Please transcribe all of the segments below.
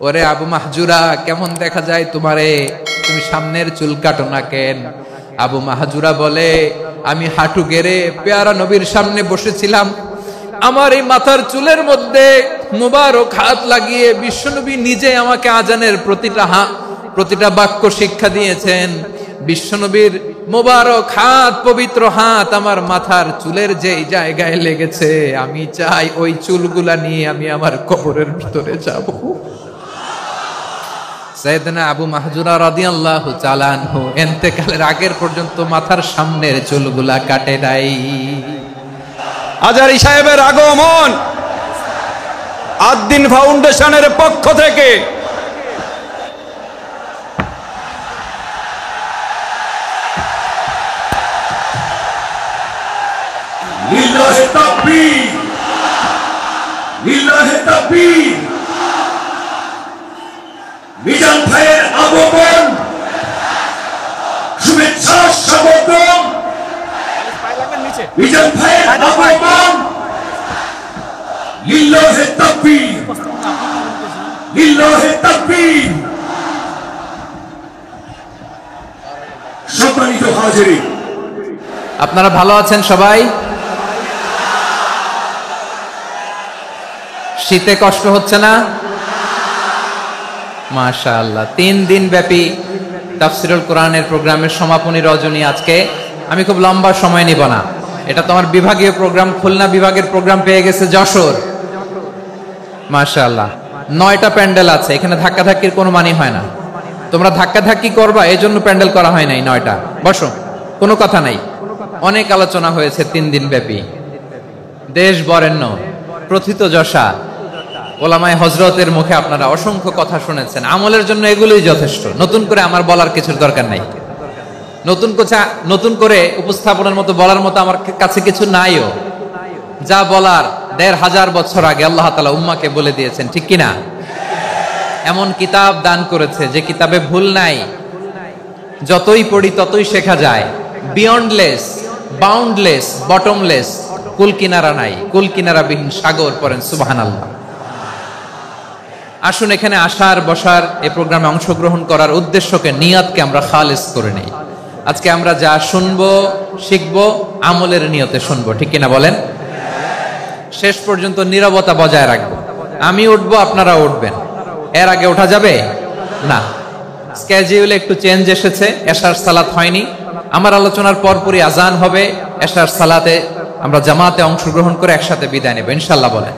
ওরে আবু মাহজুরা, কেমন দেখা যায় তোমারে, তুমি সামনের চুল কাটো না কেন? আবু মাহজুরা বলে, আমি হাঁটু গেড়ে পেয়ারা নবীর সামনে বসেছিলাম, আমার এই মাথার চুলের মধ্যে মুবারক হাত লাগিয়ে বিশ্বনবী নিজে আমাকে আজানের প্রতিটা বাক্য শিক্ষা দিয়েছেন। বিশ্বনবীর মুবারক হাত, পবিত্র হাত আমার মাথার চুলের যে জায়গায় লেগেছে, আমি চাই ওই চুলগুলা নিয়ে আমি আমার কবরের ভিতরে যাব। সাইয়েদনা আবু মাহজুরা রাদিয়াল্লাহু তাআলা আনহু ইন্তেকালের আগের পর্যন্ত মাথার সামনের চুলগুলা কাটে নাই। আজারি সাহেবের আগমন আদ-দ্বীন ফাউন্ডেশনের পক্ষ থেকে লিল্লাহি তাকবীর, লিল্লাহি তাকবীর। মিজান ভাইয়ের আগমন, শুভেচ্ছা স্বাগতম। মিজান ভাইয়ের আগমন, লিল্লাহি তাকবীর, লিল্লাহি তাকবীর। সম্মানিত হাজিরিন, আপনারা ভালো আছেন সবাই? শীতে কষ্ট হচ্ছে না? মাশাআল্লাহ। 3 দিন ব্যাপী তাফসীরুল কোরআনের প্রোগ্রামের সমাপনী রজনী আজকে। আমি খুব লম্বা সময় নিব না, এটা তোমার বিভাগীয় প্রোগ্রাম, খুলনা বিভাগের প্রোগ্রাম পেয়ে গেছে যশোর। মাশাআল্লাহ, 9টা প্যান্ডেল আছে, এখানে ধাক্কাধাক্কির কোনো মানে হয় না। তোমরা ধাক্কাধাক্কি করবা, এই জন্য প্যান্ডেল করা হয় নাই 9টা। বসো, কোনো কথা নাই। অনেক আলোচনা হয়েছে 3 দিন ব্যাপী। দেশ বরেণ্য, প্রথিতযশা ওলামায়ে হযরতের মুখে আপনারা অসংখ্য কথা শুনেছেন। আমলের জন্য এগুলোই যথেষ্ট, নতুন করে আমার বলার কিছুর দরকার নাই। নতুন করে উপস্থাপনের মতো বলার মতো আমার কাছে কিছু নাইও। যা বলার 1500 বছর আগে আল্লাহ তাআলা উম্মাহকে বলে দিয়েছেন, ঠিক কিনা? এমন কিতাব দান করেছে যে কিতাবে ভুল নাই, যতই পড়ি ততই শেখা যায়। বিয়ন্ডলেস, বাউন্ডলেস, বটমলেস, কুল কিনারা নাই, কুল কিনারা বিহীন সাগর। পড়েন সুবহানাল্লাহ। আসুন এখানে আসার, বসার, এই প্রোগ্রামে অংশগ্রহণ করার উদ্দেশ্যকে, নিয়তকে আমরা খালেস করে নেই। আজকে আমরা যা শুনবো, শিখবো, আমলের নিয়তে শুনবো, ঠিক কিনা বলেন? শেষ পর্যন্ত নীরবতা বজায় রাখবো। আমি উঠবো, আপনারা উঠবেন। এর আগে ওঠা যাবে না। স্কেডিউলে একটু চেঞ্জ এসেছে, এশার সালাত হয়নি। আমার আলোচনার পরপরই আজান হবে, এশার সালাতে আমরা জামাতে অংশগ্রহণ করে একসাথে বিদায় নেব ইনশাআল্লাহ। বলেন,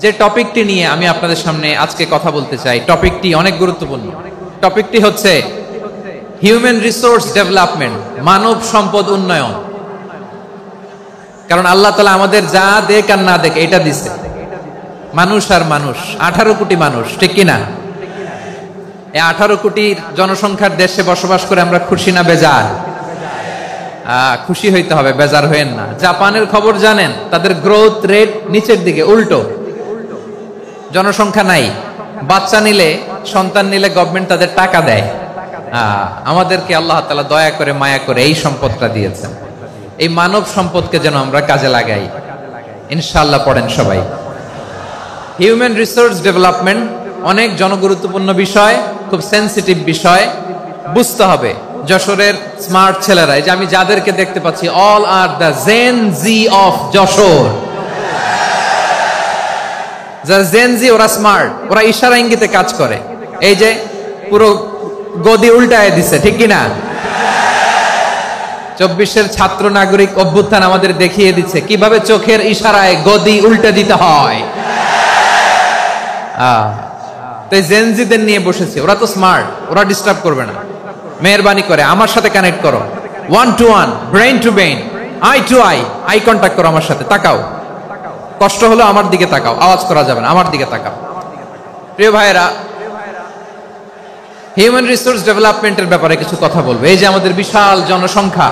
যে টপিকটি নিয়ে আমি আপনাদের সামনে আজকে কথা বলতে চাই, টপিকটি অনেক গুরুত্বপূর্ণ। টপিকটি হচ্ছে হিউম্যান রিসোর্স ডেভেলপমেন্ট, মানব সম্পদ উন্নয়ন। কারণ আল্লাহ তাআলা আমাদের যা দেখ আর না দেখ এটা দিছে। মানুষ আর মানুষ, 18 কোটি মানুষ, ঠিক কিনা? এই 18 কোটির জনসংখ্যার দেশে বসবাস করে আমরা খুশি না বেজার? খুশি হইতে হবে, বেজার হইেন না। জাপানের খবর জানেন? তাদের গ্রোথ রেট নিচের দিকে, উল্টো। জনসংখ্যা নাই, বাচ্চা নিলে, সন্তান নিলে গভর্নমেন্ট তাদের টাকা দেয়। আমাদেরকে আল্লাহ তাআলা দয়া করে, মায়া করে এই সম্পদটা দিয়েছেন। এই মানব সম্পদকে যেন আমরা কাজে লাগাই ইনশাআল্লাহ। পড়েন সবাই। হিউম্যান রিসোর্স ডেভেলপমেন্ট অনেক জনগুরুত্বপূর্ণ বিষয়, খুব সেনসিটিভ বিষয়, বুঝতে হবে। যশোরের স্মার্ট ছেলেরা, এই যে আমি যাদেরকে দেখতে পাচ্ছি, all are the Gen Z of Jashore. যারা জেন জি, ওরা স্মার্ট, ওরা ইশারা ইঙ্গিতে কাজ করে। এই যে পুরো গদি উল্টায় দিছে, ঠিক কিনা? 24-এর ছাত্র নাগরিক অভ্যুত্থান আমাদের দেখিয়ে দিচ্ছে কিভাবে চোখের ইশারায় গদি উল্টে দিতে হয়। তাই জেনজিদের নিয়ে বসেছে, ওরা তো স্মার্ট, ওরা ডিস্টার্ব করবে না। মেহরবানি করে আমার সাথে কানেক্ট করো, 1 to 1, brain to brain, eye to eye, eye contact করো আমার সাথে। তাকাও, কষ্ট হলো আমার দিকে তাকাও, আওয়াজ করা যাবে না, আমার দিকে তাকাও। প্রিয় ভাইয়েরা, হিউম্যান রিসোর্স ডেভেলপমেন্টের ব্যাপারে কিছু কথা বলবো। এই যে আমাদের বিশাল জনসংখ্যা,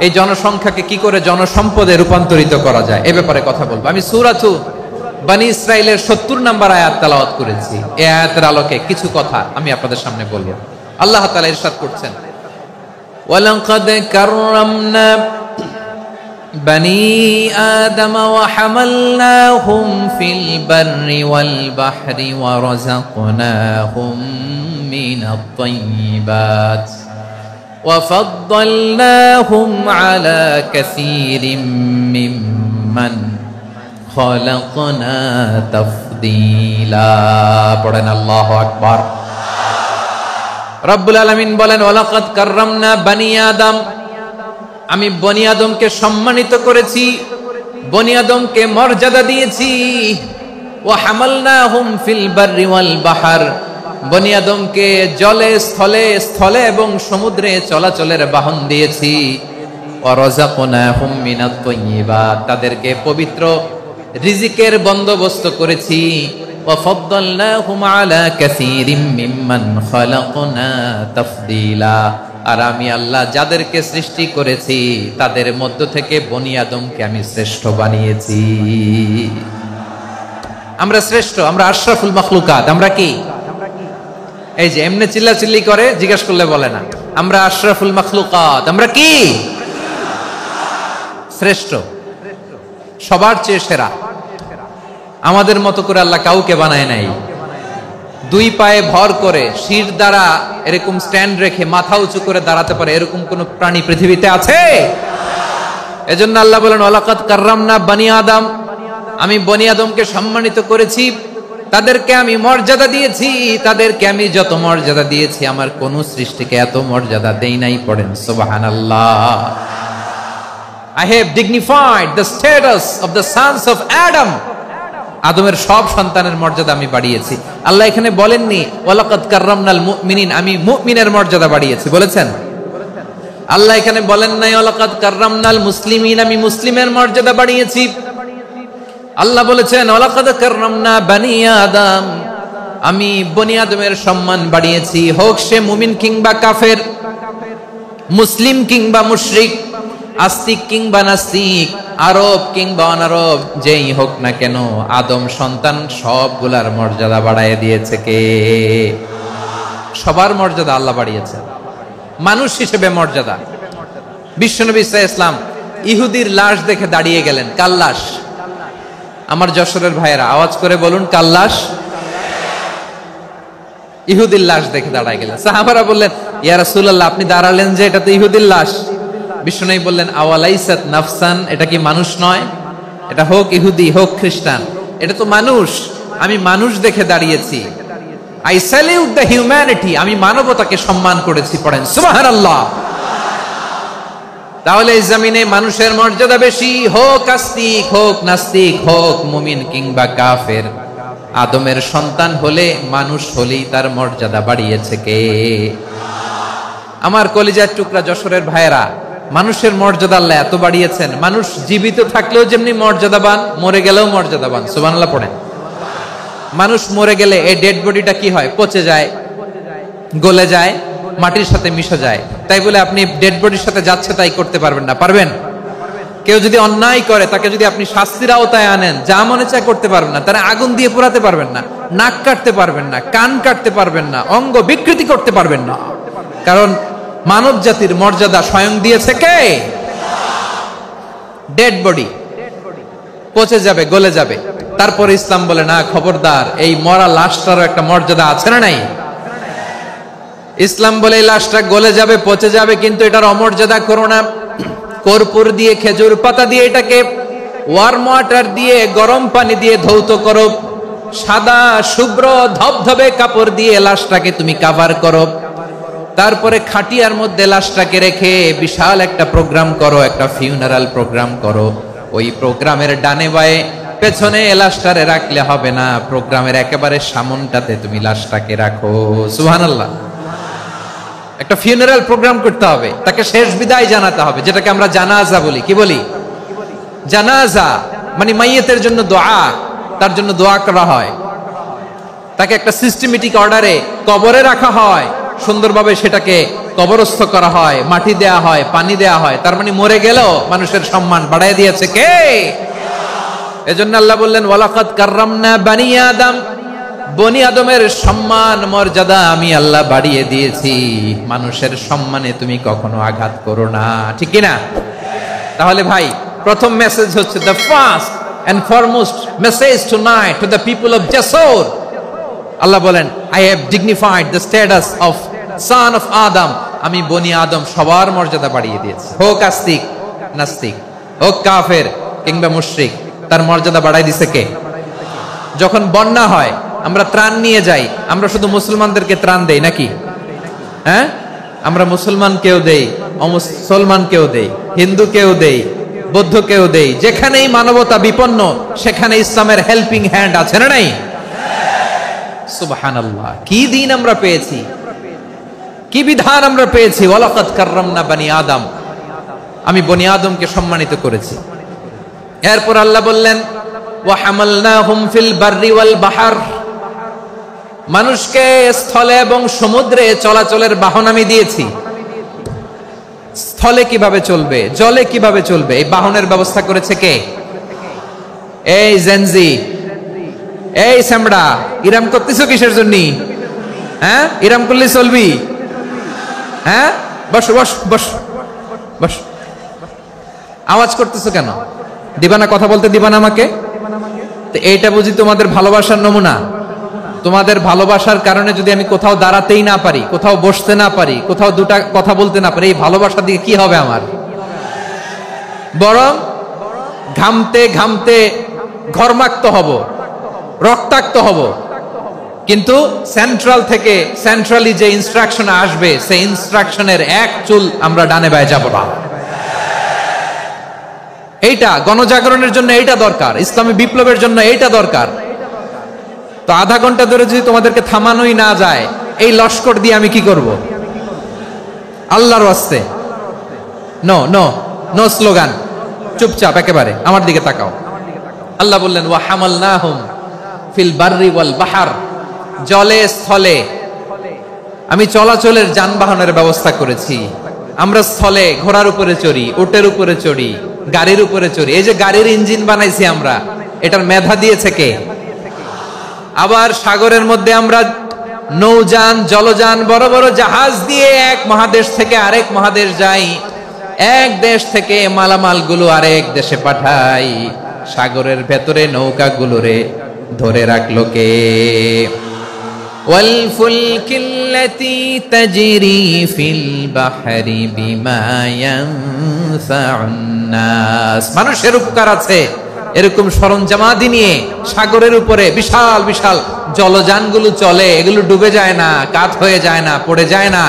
এই জনসংখ্যাকে কি করে জনসম্পদে রূপান্তরিত করা যায় এ ব্যাপারে কথা বলবো। আমি সূরাতু বনী ইসরাইলের 70 নম্বর আয়াত তেলাওয়াত করেছি। এই আয়াতের আলোকে কিছু কথা আমি আপনাদের সামনে বলবো। আল্লাহ তাআলা ইরশাদ করছেন, ওয়ালাকাদ কাররামনা بني آدم وحملناهم في البر والبحر ورزقناهم من الطيبات وفضلناهم على كثير ممن خلقنا تفضيلا পড়েন আল্লাহু আকবার। রব্বুল আলামিন বলেন ওয়ালাকাদ কাররামনা বানি আদম, আমি বনি আদমকে সম্মানিত করেছি, বনি আদমকে মর্যাদা দিয়েছি। ওয়া হামালনাহুম ফিল বাররি ওয়াল বাহর, বনি আদমকে জলে স্থলে স্থলে এবং সমুদ্রে চলাচলের বাহন দিয়েছি। ওয়া রাযাকনাহুম মিনাত তাইয়্যিবাত, তাদেরকে পবিত্র রিজিকের বন্দোবস্ত করেছি। ওয়া ফাদ্দালনাহুম আলা কাসীরিম মিম্মান খালাকনা তাফদীলা, আর আমি আল্লাহ যাদেরকে সৃষ্টি করেছি তাদের মধ্য থেকে বনি আদমকে আমি শ্রেষ্ঠ বানিয়েছি। আমরা শ্রেষ্ঠ, আমরা আশরাফুল মাখলুকাত। আমরা কি এই যে এমনি চিল্লাচিল্লি করে জিজ্ঞেস করলে বলে না, আমরা আশরাফুল মাখলুকাত। আমরা কি শ্রেষ্ঠ, সবার চেয়ে সেরা। আমাদের মতো করে আল্লাহ কাউকে বানায় নাই। দুই পায়ে ভর করে শির দ্বারা এরকম স্ট্যান্ড রেখে মাথা উঁচু করে দাঁড়াতে পারে এরকম কোন প্রাণী পৃথিবীতে আছে? এজন্য আল্লাহ বলেন ওয়ালাকাদ কাররামনা বানি আদম, আমি বনি আদমকে সম্মানিত করেছি, তাদেরকে আমি মর্যাদা দিয়েছি। তাদেরকে আমি যত মর্যাদা দিয়েছি আমার কোন সৃষ্টিকে এত মর্যাদা দেই নাই। পড়েন সুবহানাল্লাহ। I have dignified the status of the sons of Adam, আদমের সব সন্তানের মর্যাদা আমি বাড়িয়েছি। আল্লাহ এখানে বলেননি ওয়ালাকাদ কাররামনাল মুমিনিন, আমি মুমিনের মর্যাদা বাড়িয়েছি, বলেছেন? আল্লাহ এখানে বলেন নাই ওয়ালাকাদ কাররামনাল মুসলিমিন, আমি মুসলিমের মর্যাদা বাড়িয়েছি। আল্লাহ বলেছেন ওয়ালাকাদ কাররামনা বানি আদম, আমি বনি আদমের সম্মান বাড়িয়েছি। হোক সে মুমিন কিংবা কাফের, মুসলিম কিংবা মুশরিক, আস্তিক কিংবা নাস্তিক, আরব কিংবা অনারব, যেই হোক না কেন আদম সন্তান সবগুলার মর্যাদা বাড়ায় দিয়েছে কে? সবার মর্যাদা আল্লাহ বাড়িয়েছে। মানুষ হিসেবে মর্যাদা। বিশ্বনবী সাল্লাল্লাহু আলাইহি ওয়াসাল্লাম ইহুদির লাশ দেখে দাঁড়িয়ে গেলেন। কার লাশ? আমার যশোরের ভাইয়েরা আওয়াজ করে বলুন, কার লাশ? ইহুদির লাশ দেখে দাঁড়ায় গেলেন। সাহাবারা বললেন ইয়া রাসূলুল্লাহ, আপনি দাঁড়ালেন যে, এটা তো ইহুদির লাশ। বিশ্বনবী বললেন আওয়ালাইসাত নাফসান, এটা কি মানুষ নয়? এটা হোক ইহুদি হোক খ্রিস্টান, এটা তো মানুষ। আমি মানুষ দেখে দাঁড়িয়েছি। আই স্যালিউট দ্য হিউম্যানিটি, আমি মানবতাকে সম্মান করেছি। পড়েন সুবহানাল্লাহ। তাহলে এই জমিনে মানুষের মর্যাদা বেশি, হোক আস্তিক হোক নাস্তিক, হোক মুমিন কিংবা কাফের। আদমের সন্তান হলে, মানুষ হলেই তার মর্যাদা বাড়িয়েছে কে? আমার কলিজার টুকরা যশোরের ভাইয়েরা, মানুষের মর্যাদা আল্লাহ এত বাড়িয়েছেন, মানুষ জীবিত থাকলেও যেমনি মর্যাদাবান, মরে গেলেও মর্যাদাবান। সুবহানাল্লাহ পড়েন। মানুষ মরে গেলে এই ডেড বডিটা কি হয়? পচে যায়, গলে যায়, মাটির সাথে মিশে যায়। তাই বলে আপনি ডেড বডির সাথে যাচ্ছে তাই করতে পারবেন না। পারবেন? কেউ যদি অন্যায় করে তাকে যদি আপনি শাস্তির আওতায় আনেন, যা মনে চায় করতে পারবেন না। তারা আগুন দিয়ে পোড়াতে পারবেন না, নাক কাটতে পারবেন না, কান কাটতে পারবেন না, অঙ্গ বিকৃতি করতে পারবেন না। কারণ মানব জাতির মর্যাদা স্বয়ং দিয়েছে কে? ডেড বডি পচে যাবে, গলে যাবে। তারপরে ইসলাম বলে না, খবরদার, এই মরা লাশটারও একটা মর্যাদা আছে না নাই? ইসলাম বলে এই লাশটা গলে যাবে, পচে যাবে, কিন্তু এটার অমর্যাদা করো না। কর্পূর দিয়ে, খেজুর পাতা দিয়ে এটাকে ওয়ার্ম ওয়াটার দিয়ে, গরম পানি দিয়ে ধৌত করো। সাদা শুভ্র ধবধবে কাপড় দিয়ে লাশটাকে তুমি কাভার করো। তারপরে খাটিয়ার মধ্যে লাশটাকে রেখে বিশাল একটা প্রোগ্রাম করো, একটা ফিউনারাল প্রোগ্রাম করো। ওই প্রোগ্রামের ডানে বায়ে পেছনে লাশটারে রাখলে হবে না, প্রোগ্রামের একেবারে সামনটাতে তুমি লাশটাকে রাখো। সুবহানাল্লাহ। একটা ফিউনারাল প্রোগ্রাম করতে হবে, তাকে শেষ বিদায় জানাতে হবে, যেটাকে আমরা জানাজা বলি। কি বলি? জানাজা মানে মাইয়িতের জন্য দোয়া, তার জন্য দোয়া করা হয়। তাকে একটা সিস্টেমেটিক অর্ডারে কবরে রাখা হয়, সুন্দরভাবে সেটাকে কবরস্থ করা হয়, মাটি দেয়া হয়, পানি দেয়া হয়। তার মানে মরে গেলেও মানুষের সম্মান বাড়ায় দিয়েছে কে? এজন্য আল্লাহ বললেন ওয়ালাকাদ কাররামনা বানি আদম, বনি আদমের সম্মান মর্যাদা আমি আল্লাহ বাড়িয়ে দিয়েছি। মানুষের সম্মানে তুমি কখনো আঘাত করো না, ঠিক কি না? তাহলে ভাই, প্রথম মেসেজ হচ্ছে the first and foremost message tonight to the people of Jasor. আল্লাহ বলেন, I have dignified the status of son of Adam. আমি বনি আদম সবার মর্যাদা বাড়িয়ে দিয়েছি, হোক আস্তিক নাস্তিক, হোক কাফের কিংবা মুশরিক, তার মর্যাদা বাড়াই দিছে কে? যখন বন্যা হয় আমরা ত্রাণ নিয়ে যাই, আমরা শুধু মুসলমানদেরকে ত্রাণ দেই নাকি? হ্যাঁ, আমরা মুসলমানকেও দেই, অমুসলমানকেও দেই, হিন্দুকেও দেই, বৌদ্ধকেও দেই। যেখানেই মানবতা বিপন্ন সেখানে ইসলামের হেল্পিং হ্যান্ড আছে না নাই? সুবহানাল্লাহ, কি দিন আমরা পেয়েছি, কি বিধান আমরা পেয়েছি। ওয়ালাকাদ কাররামনা বনি আদম, আমি বনি আদমকে সম্মানিত করেছি। এরপর আল্লাহ বললেন, ওয়া হামালনাহুম ফিল বাররি ওয়াল বাহর, মানুষকে স্থলে এবং সমুদ্রে চলাচলের বাহন আমি দিয়েছি। স্থলে কিভাবে চলবে, জলে কিভাবে চলবে, এই বাহনের ব্যবস্থা করেছে কে? এই জেনজি, এই সেমড়া, ইরাম করতেছো কিসের জন্য? হ্যাঁ, ইরাম করলে চলবি? হ্যাঁ, বস বস বস বস, আওয়াজ করতেছো কেন? দিবা না, কথা বলতে দিবা না আমাকে? তো এইটা বুঝি তোমাদের ভালোবাসার নমুনা? তোমাদের ভালোবাসার কারণে যদি আমি কোথাও দাঁড়াতেই না পারি, কোথাও বসতে না পারি, কোথাও দুটা কথা বলতে না পারি, এই ভালোবাসা দিয়ে কি হবে আমার? বরং ঘামতে ঘামতে ঘর্মাক্ত হব, রক্তাক্ত হব। কিন্তু সেন্ট্রাল থেকে, সেন্ট্রালি যে ইনস্ট্রাকশন আসবে, সেই ইনস্ট্রাকশনের এক চুল আমরা ডানে বায়ে যাব না। এইটা গণজাগরণের জন্য এইটা দরকার, ইসলামী বিপ্লবের জন্য এইটা দরকার। তো আধা ঘন্টা ধরে যদি তোমাদেরকে থামানোই না যায়, এই লস্কর দিয়ে আমি কি করব? আল্লাহর ওয়াস্তে নো নো নো স্লোগান, চুপচাপ একেবারে আমার দিকে তাকাও। আল্লাহ বললেন, ওয়া হামালনাহুম ফিল বাররি ওয়াল বাহর, জলে স্থলে আমি চলাচলের যানবাহনের ব্যবস্থা করেছি। আমরা স্থলে ঘোড়ার উপরে চড়ি, উটের উপরে চড়ি, গাড়ির উপরে চড়ি। এই যে গাড়ির ইঞ্জিন বানাইছি আমরা, এটার মেধা দিয়েছে কে? আবার সাগরের মধ্যে আমরা নৌযান, জলযান, বড় বড় জাহাজ দিয়ে এক মহাদেশ থেকে আরেক মহাদেশ যাই, এক দেশ থেকে মালামাল গুলো আরেক দেশে পাঠাই। সাগরের ভেতরে নৌকাগুলোরে ধরে রাখলো কে? ওয়াল ফুলকিল্লাতী তাজরি ফিল বাহরি বিমা ইয়ানফাউন নাস, মানুষের উপকার আছে এরকম সরঞ্জামাদি নিয়ে সাগরের উপরে বিশাল বিশাল জলযানগুলো চলে। এগুলো ডুবে যায় না, কাত হয়ে যায় না, পড়ে যায় না।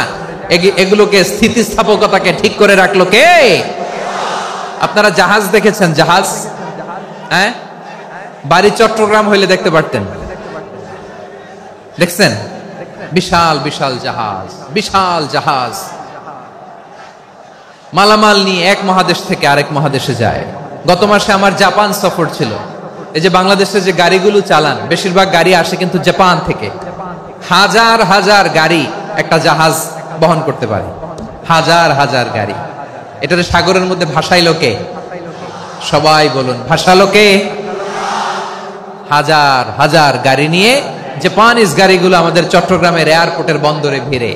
এগুলোকে স্থিতিস্থাপকতাকে ঠিক করে রাখলো কে? আপনারা জাহাজ দেখেছেন? জাহাজ, হ্যাঁ, বাড়ি চট্টগ্রাম হইলে দেখতে পারতেন। দেখছেন? বিশাল বিশাল জাহাজ, বিশাল জাহাজ মালামাল নিয়ে এক মহাদেশ থেকে আরেক মহাদেশে যায়। গত মাসে আমার জাপান সফর ছিল। এই যে বাংলাদেশে যে গাড়িগুলো চালান, বেশিরভাগ গাড়ি আসে কিন্তু জাপান থেকে। হাজার হাজার গাড়ি একটা জাহাজ বহন করতে পারে, হাজার হাজার গাড়ি। এটাতে সাগরের মধ্যে ভাসাইলো কে? সবাই বলুন, ভাসালো কে? হাজার হাজার গাড়ি নিয়ে জাপানিজ গাড়িগুলো আমাদের চট্টগ্রামের এয়ারপোর্টের বন্দরে ভিড়ে।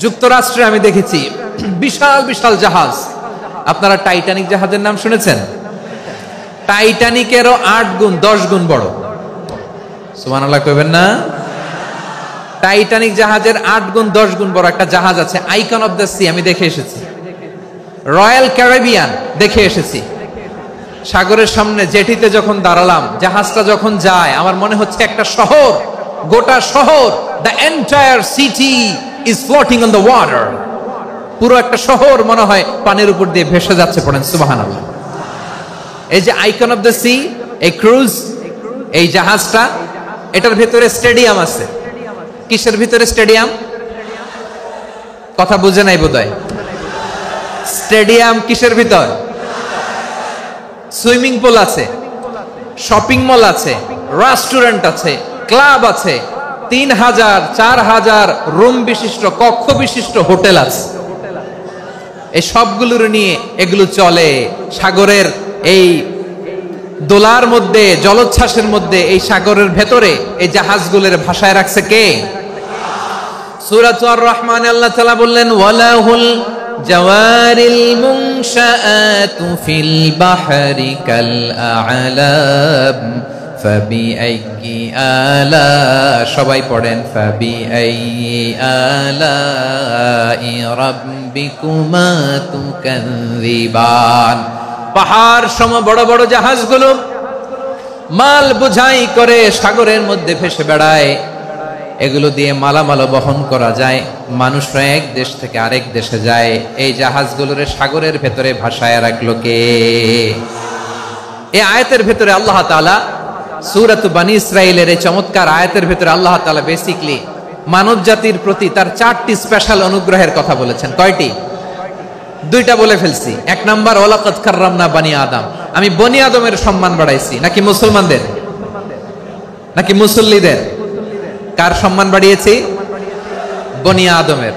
যুক্তরাষ্ট্রে আমি দেখেছি বিশাল বিশাল জাহাজ। আপনারা টাইটানিক জাহাজের নাম শুনেছেন? টাইটানিকেরও 8 গুণ 10 গুণ বড়। সুবহানাল্লাহ কইবেন না? টাইটানিক জাহাজের 8 গুণ 10 গুণ বড় একটা জাহাজ আছে, আইকন অফ দ্য সি। আমি দেখে এসেছি। রয়্যাল ক্যারিবিয়ান দেখে এসেছি। সাগরের সামনে জেটিতে যখন দাঁড়ালাম, জাহাজটা যখন যায়, আমার মনে হচ্ছে একটা শহর, গোটা শহর, the entire city is floating on the water. পুরো একটা শহর মনে হয় পানির উপর দিয়ে ভেসে যাচ্ছে। পড়েন সুবহানাল্লাহ। এই যে আইকন অফ দ্য সি, এই ক্রুজ, এই জাহাজটা, এটার ভিতরে স্টেডিয়াম আছে। কিসের ভিতরে স্টেডিয়াম? কথা বুঝে নাই বোধহয়। স্টেডিয়াম কিসের ভিতর? সুইমিং পুল আছে, শপিং মল আছে, রেস্টুরেন্ট আছে, ক্লাব আছে, 3000 4000 রুম বিশিষ্ট, কক্ষ বিশিষ্ট হোটেল আছে। এই সবগুলোর নিয়ে এগুলো চলে সাগরের এই দোলার মধ্যে, জলোচ্ছ্বাসের মধ্যে। এই সাগরের ভেতরে এই জাহাজগুলোর ভাষায় রাখছে কে? সূরা আর রহমানে আল্লাহ তাআলা বললেন, ওয়ালাহুল জাওয়ারিল মুনশাআতু ফিল বাহরি কাল আ'লাম ফাবিআইয়ি আলা, সবাই পড়েন ফাবিআইয়ি আলাই রাব্বিকুমা তুকাযযিবান। পাহাড় সম বড় বড় জাহাজগুলো মাল বোঝাই করে সাগরের মধ্যে ভেসে বেড়ায়, এগুলো দিয়ে মালামাল বহন করা যায়, মানুষরা এক দেশ থেকে আরেক দেশে যায়। এই জাহাজগুলোর সাগরের ভেতরে ভাসায় রাখলো কে? এই আয়াতের ভেতরে আল্লাহ তাআলা সূরাত বনী ইসরাঈলের এই চমৎকার আয়াতের ভেতরে আল্লাহ তাআলা বেসিক্যালি মানব জাতির প্রতি তার 4টি স্পেশাল অনুগ্রহের কথা বলেছেন। কয়টি? 2টা বলে ফেলছি। 1 নাম্বার ওয়ালাকাদ কাররামনা বনী আদম, আমি বনী আদমের সম্মান বাড়াইছি। নাকি মুসলমানদের? নাকি মুসল্লিদের? কার সম্মান বাড়িয়েছি? বনী আদমের।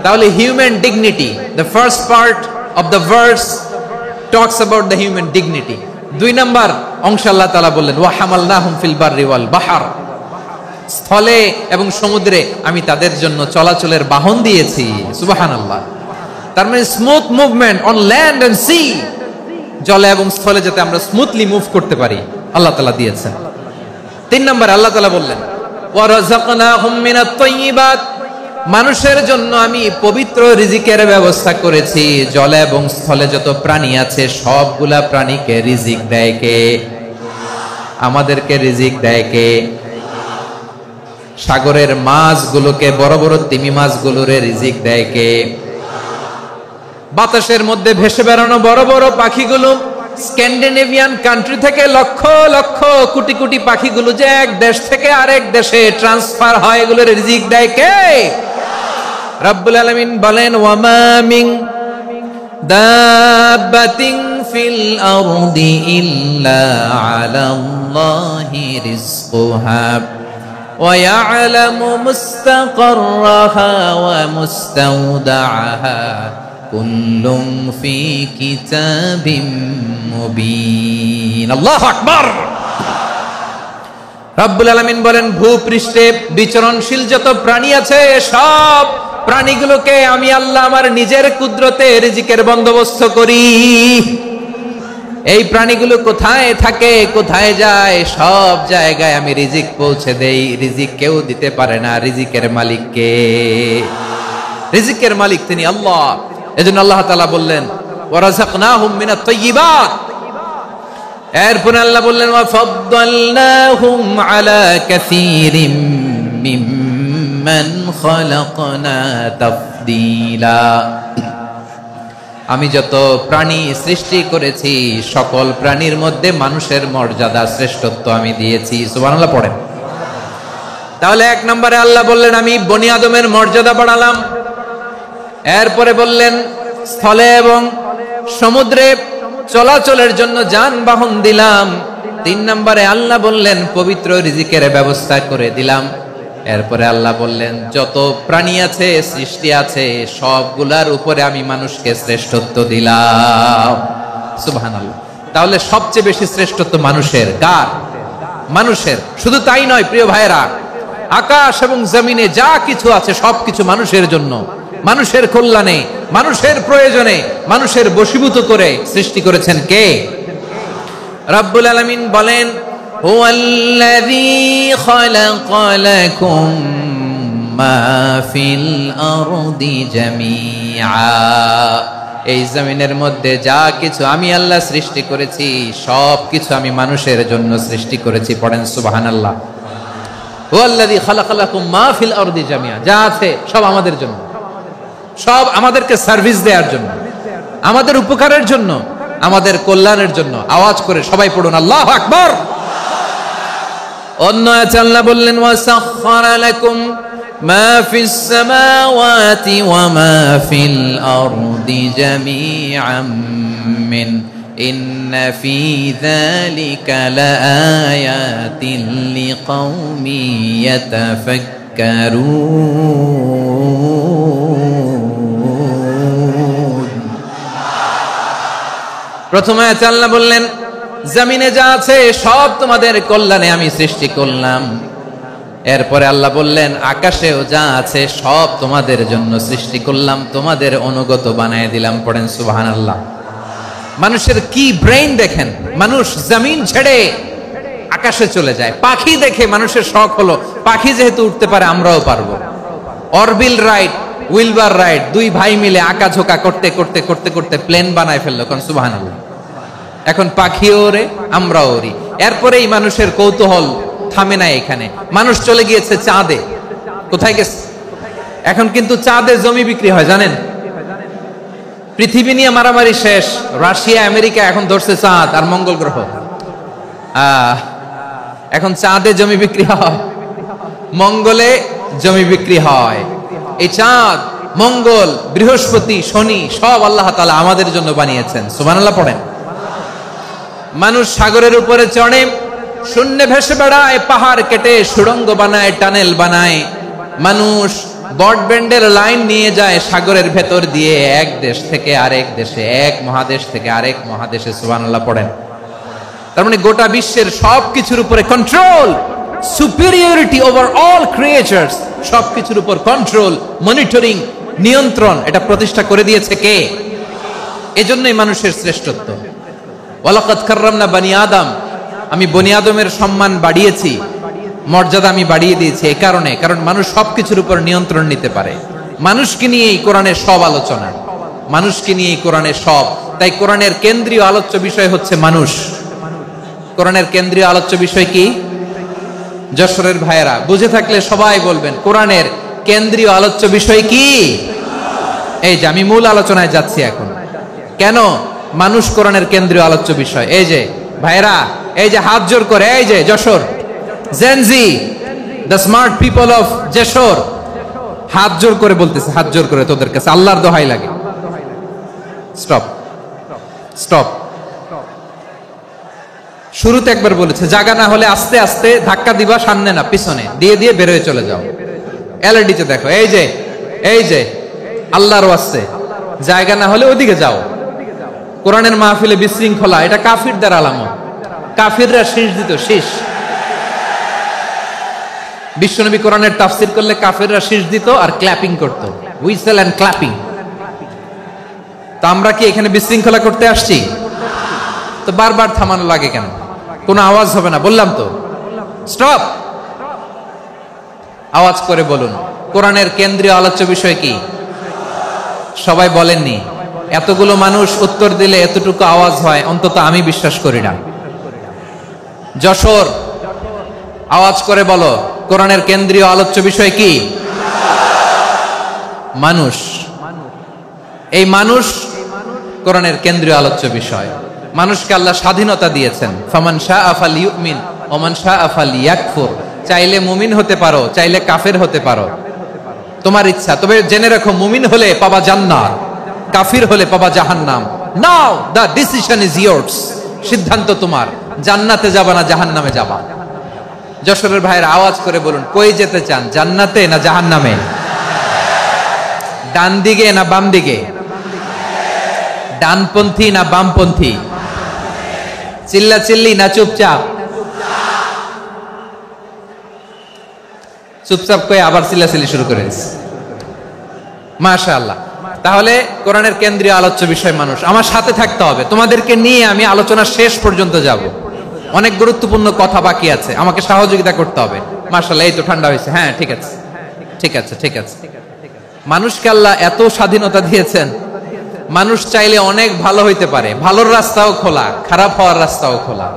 তাহলে human dignity, the first part of the verse talks about the human dignity. 2 number অংশে আল্লাহ তাআলা বললেন ওয়া হামালনাহুম ফিল বাররি ওয়াল বাহর, স্থলে এবং সমুদ্রে আমি তাদের জন্য চলাচলের বাহন দিয়েছি। সুবহানাল্লাহ। তার মানে smooth movement on land and sea, জলে এবং স্থলে যাতে আমরা স্মুথলি মুভ করতে পারি আল্লাহ তাআলা দিয়েছেন। 3 নম্বরে আল্লাহ তাআলা বললেন ওয়া রাযাকনাহুম মিনাত তাইয়্যিবাত, মানুষের জন্য আমি পবিত্র রিজিকের ব্যবস্থা করেছি। জলে এবং স্থলে যত প্রাণী আছে সবগুলা প্রাণীকে রিজিক দেয় কে? আমাদেরকে রিজিক দেয় কে? সাগরের মাছগুলোকে, বড় বড় তিমি মাছগুলোরে রিজিক দেয় কে? বাতাসের মধ্যে ভেসে বেড়ানো বড় বড় পাখিগুলো, স্ক্যান্ডিনেভিয়ান কান্ট্রি থেকে লক্ষ লক্ষ কোটি কোটি পাখিগুলো যে এক দেশ থেকে আরেক দেশে ট্রান্সফার হয়, এগুলোর রিজিক দেয় কে? রব্বুল আলামিন বলেন ওয়ামা মিন দাব্বাতিন ফিল আরদি ইল্লা আলাল্লাহি রিজকুহা ওয়া ইয়ালামু মুস্তাকাররাহা ওয়া মুস্তাওদাআহা কুল্লুম ফি কিতাবিম মুবিন। আল্লাহু আকবার। রব্বুল আলামিন বলেন ভূপৃষ্ঠে বিচরণশীল যত প্রাণী আছে সব প্রাণীগুলোকে আমি আল্লাহ আমার নিজের কুদরতে রিজিকের বন্দোবস্ত করি। এই প্রাণীগুলো কোথায় থাকে, কোথায় যায়, সব জায়গায় আমি রিজিক পৌঁছে দেই। রিজিক কেউ দিতে পারে না, রিজিকের মালিক কে? রিজিকের মালিক তিনি আল্লাহ। এজন্য আল্লাহ তাআলা বললেন ওয়া রাযাকনাহুম মিনাত তাইয়্যিবাত। এরপর আল্লাহ বললেন ওয়া ফাদ্দালনাহুম আলা কাসীরিম মিম্মান খালাকনা তাফদীলা। আমি যত প্রাণী সৃষ্টি করেছি সকল প্রাণীর মধ্যে মানুষের মর্যাদা শ্রেষ্ঠত্ব আমি দিয়েছি। সুবহানাল্লাহ পড়েন। তাহলে 1 নম্বরে আল্লাহ বললেন আমি বনি আদমের মর্যাদা বাড়ালাম। এরপরে বললেন স্থলে এবং সমুদ্রে চলাচলের জন্য যানবাহন দিলাম। 3 নম্বরে আল্লাহ বললেন পবিত্র রিজিকের ব্যবস্থা করে দিলাম। এরপরে আল্লাহ বললেন যত প্রাণী আছে, সৃষ্টি আছে, সবগুলার উপরে আমি মানুষকে শ্রেষ্ঠত্ব দিলাম। সুবহানাল্লাহ। তাহলে সবচেয়ে বেশি শ্রেষ্ঠত্ব মানুষের। কার? মানুষের। শুধু তাই নয় প্রিয় ভাইরা, আকাশ এবং জমিনে যা কিছু আছে সবকিছু মানুষের জন্য, মানুষের কল্যাণে, মানুষের প্রয়োজনে, মানুষের বশীভূত করে সৃষ্টি করেছেন কে? রব্বুল আলামিন বলেন হুয়াল্লাযী খালাকা লাকুম মা ফিল আরদি জামিআ। এই জমিনের মধ্যে যা কিছু আমি আল্লাহ সৃষ্টি করেছি সব কিছু আমি মানুষের জন্য সৃষ্টি করেছি। পড়েন সুবহানাল্লাহ। হুয়াল্লাযী খালাকা লাকুম মা ফিল আরদি জামিআ, যা আছে সব আমাদের জন্য, সব আমাদেরকে সার্ভিস দেওয়ার জন্য, আমাদের উপকারের জন্য, আমাদের কল্যাণের জন্য। আওয়াজ করে সবাই পড়ুন আল্লাহু আকবার। অন্য আয়াতে আল্লাহ বললেন ওয়াসাখখারা লাকুম মা ফিস সামাওয়াতি ওয়া মা ফিল আরদি জামিআম মিন ইন্না ফি যালিকা লাআয়াতিন লিকাউমি ইয়াতাফাক্কারুন। প্রথমে আয়াতে আল্লাহ বললেন জমিনে যা আছে সব তোমাদের কল্যাণে আমি সৃষ্টি করলাম। এরপরে আল্লাহ বললেন, আকাশেও যা আছে সব তোমাদের জন্য সৃষ্টি করলাম, তোমাদের অনুগত বানায় দিলাম। পড়েন সুবহানাল্লাহ। মানুষের কি ব্রেইন দেখেন, মানুষ জমিন ছেড়ে আকাশে চলে যায়। পাখি দেখে মানুষের শখ হলো, পাখি যেহেতু উঠতে পারে আমরাও পারবো। অরবিল রাইট, উইলবার রাইট, দুই ভাই মিলে আঁকাঝোঁকা করতে করতে করতে করতে প্লেন বানায় ফেললো। কোন সুবহানাল্লাহ। এখন পাখিও ওরে, আমরাও ওরি। এরপরেই মানুষের কৌতূহল থামে না এখানে, মানুষ চলে গিয়েছে চাঁদে। কোথায় গেছে? এখন কিন্তু চাঁদে জমি বিক্রি হয় জানেন। পৃথিবী নিয়ে মারামারি শেষ, রাশিয়া আমেরিকা এখন ধরছে চাঁদ আর মঙ্গল গ্রহ। এখন চাঁদে জমি বিক্রি হয়, মঙ্গলে জমি বিক্রি হয়। এই চাঁদ, মঙ্গল, বৃহস্পতি, শনি সব আল্লাহ তাআলা আমাদের জন্য বানিয়েছেন। সুবহানাল্লাহ পড়েন। মানুষ সাগরের উপরে চড়ে, শূন্যে ভেসে বেড়ায়, পাহাড় কেটে সুড়ঙ্গ বানায়, টানেল বানায়। মানুষ ব্রডব্যান্ডের লাইন নিয়ে যায় সাগরের ভেতর দিয়ে, এক দেশ থেকে আরেক দেশে, এক মহাদেশ থেকে আরেক মহাদেশে। সুবহানাল্লাহ পড়েন। তার মানে গোটা বিশ্বের সবকিছুর উপরে control, superiority over all creatures, সবকিছুর উপর কন্ট্রোল, মনিটরিং, নিয়ন্ত্রণ, এটা প্রতিষ্ঠা করে দিয়েছে কে? এজন্যই মানুষের শ্রেষ্ঠত্ব। ওয়ালাকাদ কাররামনা বানি আদম, আমি বনি আদমের সম্মান বাড়িয়েছি, মর্যাদা আমি বাড়িয়ে দিয়েছি এই কারণে, কারণ মানুষ সবকিছুর উপর নিয়ন্ত্রণ নিতে পারে। মানুষকে নিয়েই কোরআনের সব আলোচনা, মানুষকে নিয়েই কোরআনের সব। তাই কোরআনের কেন্দ্রীয় আলোচ্য বিষয় হচ্ছে মানুষ। কোরআনের কেন্দ্রীয় আলোচ্য বিষয় কি? যশোরের ভাইয়েরা বুঝে থাকলে সবাই বলবেন, কোরআনের কেন্দ্রীয় আলোচ্য বিষয় কি? এই যে আমি মূল আলোচনায় যাচ্ছি এখন। কেন মানুষ কোরআনের কেন্দ্রীয় আলোচ্য বিষয়? এই যে ভাইয়েরা, এই যে হাত জোর করে, এই যে Jessore Gen Z, the smart people of Jessore, হাত জোর করে বলতেছে, হাত জোর করে তোদের কাছে আল্লাহর দোহাই লাগে, স্টপ স্টপ। শুরুতে একবার বলেছে, জায়গা না হলে আস্তে আস্তে ধাক্কা দিবা, সামনে না পিছনে, দিয়ে দিয়ে বেরোয় চলে যাও। এলইডিতে দেখো, এই যে এই যে আল্লাহর ওয়াস্তে, জায়গা না হলে ওদিকে যাও। কোরআনের মাহফিলে বিশৃঙ্খলা, এটা কাফিরদের আলামত। কাফিররা শীষ দিত, শীষ। বিশ্বনবী কোরআনের তাফসির করলে কাফিররা শীষ দিত আর ক্ল্যাপিং করত, হুইসেল এন্ড ক্ল্যাপিং। তো আমরা কি এখানে বিশৃঙ্খলা করতে আসছি? তো বারবার থামানো লাগে কেন? কোনো আওয়াজ হবে না, বললাম তো, স্টপ। আওয়াজ করে বলুন, কোরআনের কেন্দ্রীয় আলোচ্য বিষয় কি? সবাই বলেননি। এতগুলো মানুষ উত্তর দিলে এতটুকু আওয়াজ হয়, অন্তত আমি বিশ্বাস করি না। যশোর, আওয়াজ করে বলো, কোরআনের কেন্দ্রীয় আলোচ্য বিষয় কি? মানুষ। এই মানুষ কোরআনের কেন্দ্রীয় আলোচ্য বিষয়। মানুষকে আল্লাহ স্বাধীনতা দিয়েছেন। ফামান শাআ ফালইউমিন ওয়া মান শাআ ফালইয়াকফুর। চাইলে মুমিন হতে পারো, চাইলে কাফের হতে পারো, তোমার ইচ্ছা। তবে জেনে রাখো, মুমিন হলে পাবা জান্নাত, কাফির হলে পাবা জাহান্নাম। নাও দ্য ডিসিশন ইজ ইয়ার্স। সিদ্ধান্ত তোমার, জান্নাতে যাবা না জাহান্নামে যাবা। যশোরের ভাইয়ের আওয়াজ করে বলুন, কই যেতে চান, জান্নাতে না জাহান্নামে? ডান দিকে না বাম দিকে? ডানপন্থী না বামপন্থী? চিল্লা চিল্লি না চুপচাপ? চুপচাপ কয়ে আবার চিল্লাচিল্লি শুরু করে দিচ্ছে। মাশাআল্লাহ। তাহলে কোরআনের কেন্দ্রীয় আলোচ্য বিষয় মানুষ। আমার সাথে থাকতে হবে, তোমাদেরকে নিয়ে আমি আলোচনা শেষ পর্যন্ত যাব। অনেক গুরুত্বপূর্ণ কথা বাকি আছে, আমাকে সহযোগিতা করতে হবে। মাশাআল্লাহ, এই তো ঠান্ডা হয়েছে। হ্যাঁ, ঠিক আছে ঠিক আছে ঠিক আছে। মানুষকে আল্লাহ এত স্বাধীনতা দিয়েছেন, মানুষ চাইলে অনেক ভালো হইতে পারে। ভালোর রাস্তাও খোলা, খারাপ হওয়ার রাস্তাও খোলা।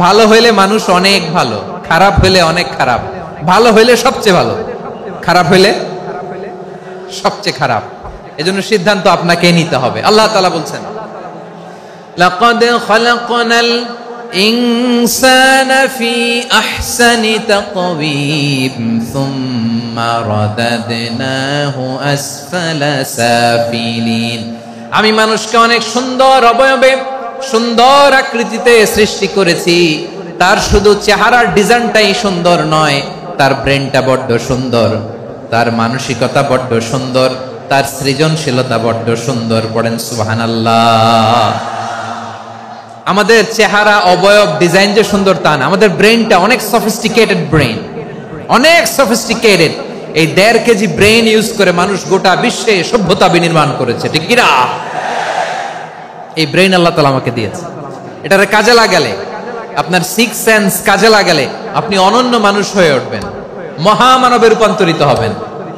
ভালো হইলে মানুষ অনেক ভালো, খারাপ হইলে অনেক খারাপ। ভালো হইলে সবচেয়ে ভালো, খারাপ হইলে সবচেয়ে খারাপ। এজন্য সিদ্ধান্ত আপনাকে নিতে হবে। আল্লাহ তাআলা বলছেন, লাকাদ খালাকনাল ইনসানা ফি আহসানি তাকওয়িম সুম্মা রাদাদনাহু আসফালা সাফিলিন। আমি মানুষকে অনেক সুন্দর অবয়বে, সুন্দর আকৃতিতে সৃষ্টি করেছি। তার শুধু চেহারার ডিজাইনটাই সুন্দর নয়, তার ব্রেনটা বড্ড সুন্দর, তার মানসিকতা বড্ড সুন্দর, তার সৃজনশীলতা বড্ড সুন্দর। পড়েন সুবহানাল্লাহ। আমাদের চেহারা, অবয়ব, ডিজাইন যে সুন্দর তা না, আমাদের ব্রেনটা অনেক সফিস্টিকেটেড ব্রেন, অনেক সফিস্টিকেটেড। এই 1.5 কেজি ব্রেন ইউজ করে মানুষ গোটা বিশ্বে সভ্যতা বিনির্মাণ করেছে, ঠিক কিনা? এই ব্রেন আল্লাহ তাআলা আমাকে দিয়েছে। এটারে কাজে লাগালে, আপনার 6 সেন্স কাজে লাগালে আপনি অনন্য মানুষ হয়ে উঠবেন, মহামানবে রূপান্তরিত হবেন।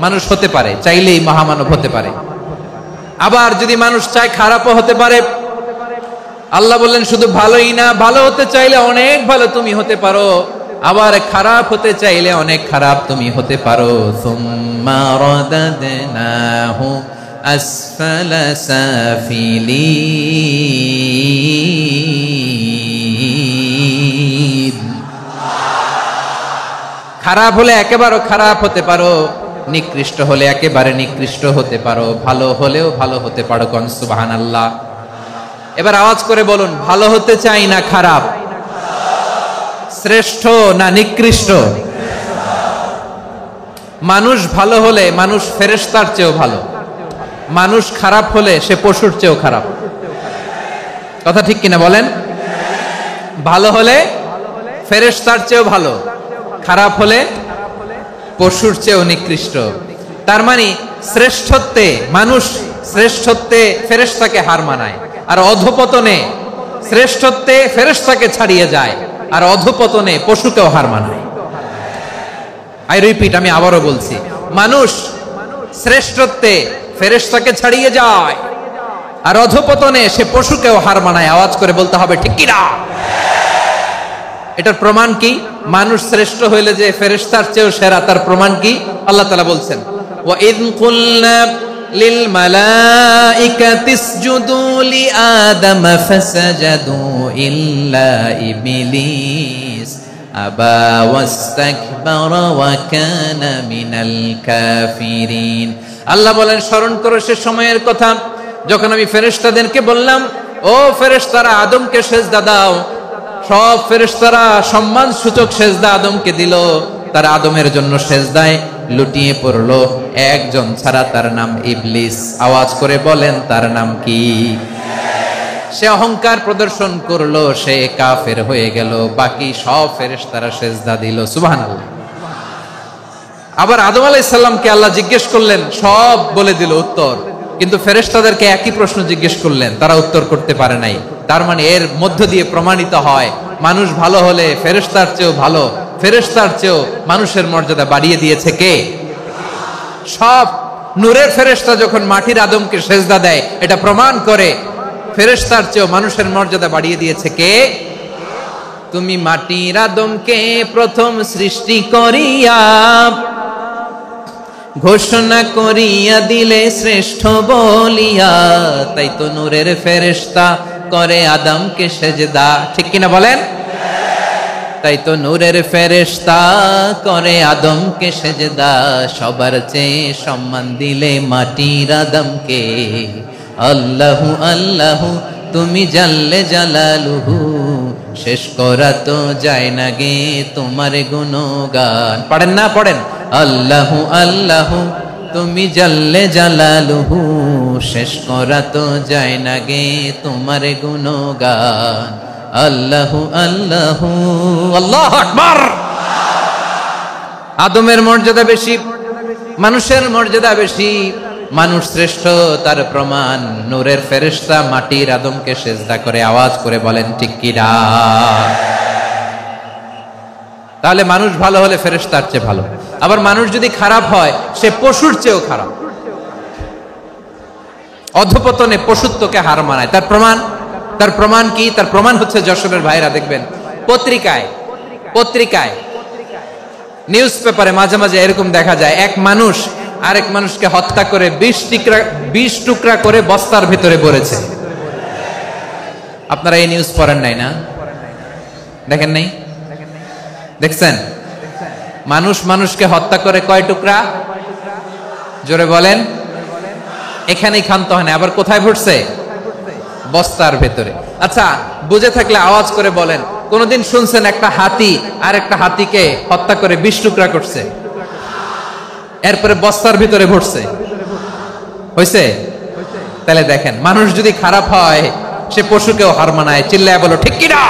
মানুষ হতে পারে, চাইলেই মহামানব হতে পারে। আবার যদি মানুষ চায় খারাপও হতে পারে। আল্লাহ বললেন শুধু ভালোই না, ভালো হতে চাইলে অনেক ভালো তুমি হতে পারো, আবার খারাপ হতে চাইলে অনেক খারাপ তুমি হতে পারো। সুম্মা রাদাদনাহু আসফালা সাফিলিন। খারাপ হলে একেবারে খারাপ হতে পারো, নিকৃষ্ট হলে একেবারে নিকৃষ্ট হতে পারো, ভালো হলেও ভালো হতে পারো। কোন সুবহানাল্লাহ। এবার আওয়াজ করে বলুন, ভালো হতে চাই না খারাপ? শ্রেষ্ঠ না নিকৃষ্ট? মানুষ ভালো হলে মানুষ ফেরেশতার চেয়েও ভালো, মানুষ খারাপ হলে সে পশুর চেয়েও খারাপ। কথা ঠিক কিনা বলেন? ভালো হলে ফেরেশতার চেয়েও ভালো, খারাপ হলে পশুর চেয়েও নিকৃষ্ট। তার মানে শ্রেষ্ঠত্বে মানুষ, শ্রেষ্ঠত্বে ফেরেশতাকে হার মানায়, আর অধপতনে শ্রেষ্ঠত্বে ফেরেশতাকে ছাড়িয়ে যায়, আর অধপতনে পশুকেও হার মানায়। আই রিপিট, আমি আবারও বলছি, মানুষ শ্রেষ্ঠত্বে ফেরেশতাকে ছাড়িয়ে যায়, আর অধপতনে সে পশুকেও হার মানায়। আওয়াজ করে বলতে হবে ঠিক কিনা? এটার প্রমাণ কি? মানুষ শ্রেষ্ঠ হইলে যে ফেরেশতার চেয়েও সেরা, তার প্রমাণ কি? আল্লাহ তাআলা বলছেন, ওয়া ইয কুলনা লিল মালাইকাতি ইসজুদু লি আদম ফাসাজাদু ইল্লা ইবলিস আবা ওয়াস্তাকবারা ওয়া কানা মিনাল কাফিরিন। আল্লাহ বলেন, স্মরণ করো সে সময়ের কথা যখন আমি ফেরেশতাদেরকে বললাম, ও ফেরেশতারা আদমকে সেজদা দাও। সব ফেরেশতারা সম্মান সূচক সেজদা আদমকে দিল, তারা আদমের জন্য সেজদায় লুটিয়ে পড়লো, একজন ছাড়া, তার নাম ইবলিস। আওয়াজ করে বলেন তার নাম কি? সে অহংকার প্রদর্শন করলো, সে কাফের হয়ে গেল, বাকি সব ফেরেশতারা সেজদা দিল। সুবহানাল্লাহ। আবার আদম আলাইহিস সালামকে আল্লাহ জিজ্ঞেস করলেন, সব বলে দিল উত্তর, কিন্তু ফেরেশতাদেরকে একই প্রশ্ন জিজ্ঞেস করলেন, তারা উত্তর করতে পারে নাই। তার মানে এর মধ্য দিয়ে প্রমাণিত হয়, মানুষ ভালো হলে ফেরেশতার চেয়েও ভালো, ফেরেশতার চেয়েও মানুষের মর্যাদা বাড়িয়ে দিয়েছে কে? সব নূরের ফেরেশতা যখন মাটির আদমকে সেজদা দেয়, এটা প্রমাণ করে ফেরেশতার চেয়েও মানুষের মর্যাদা বাড়িয়ে দিয়েছে কে? তুমি মাটির আদমকে প্রথম সৃষ্টি করিয়া ঘোষণা করিয়া দিলে শ্রেষ্ঠ বলিয়া, তাই তো নূরের ফেরেশতা করে আদমকে সেজদা। ঠিক কিনা বলেন? তাই তো নূরের ফেরেশতা করে আদমকে সেজদা, সবার চেয়ে সম্মান দিলে মাটির আদমকে। আল্লাহু আল্লাহু তুমি জাল্লে জালালুহু, শেষ করা তো যায় না গে তোমার গুণগান। পড়েন না? পড়েন। আল্লাহু আল্লাহু তুমি জাল্লে জালালুহু, শেষ করা তো যায় না গে তোমার গুণগান। আল্লাহু আল্লাহু। আল্লাহু আকবার। আদমের মর্যাদা বেশি, মানুষের মর্যাদা বেশি, মানুষ শ্রেষ্ঠ, তার প্রমাণ নূরের ফেরেশতা মাটির আদমকে সেজদা করে। আওয়াজ করে বলেন ঠিক কিনা? তাহলে মানুষ ভালো হলে ফেরেশতার চেয়ে ভালো, আবার মানুষ যদি খারাপ হয় সে পশুর চেয়েও খারাপ, অধপতনে পশুত্বকে হার মানায়। তার প্রমাণ, তার প্রমাণ কি? তার প্রমাণ হচ্ছে যশোরের ভাইরা দেখবেন পত্রিকায় নিউজ পেপারে মাঝে মাঝে এরকম দেখা যায়, এক মানুষ আরেক মানুষকে হত্যা করে 20 টুকরা করে বস্তার ভিতরে ভরেছে। আপনারা এই নিউজ পড়েন নাই না? দেখেন নাই? দেখছেন? মানুষ মানুষকে হত্যা করে কয় টুকরা? জোরে বলেন। এখানেই ক্ষান্ত হয় না, আবার কোথায় ভরছে? বস্তার ভেতরে। আচ্ছা, বুঝে থাকলে আওয়াজ করে বলেন, কোনদিন শুনছেন একটা হাতি আর একটা হাতিকে হত্যা করে 20 টুকরা করছে, এরপরে বস্তার ভিতরে ভরছে? হয়েছে? তাহলে দেখেন, মানুষ যদি খারাপ হয় সে পশুকেও হার মানায়। চিল্লায় বলো ঠিক কিনা?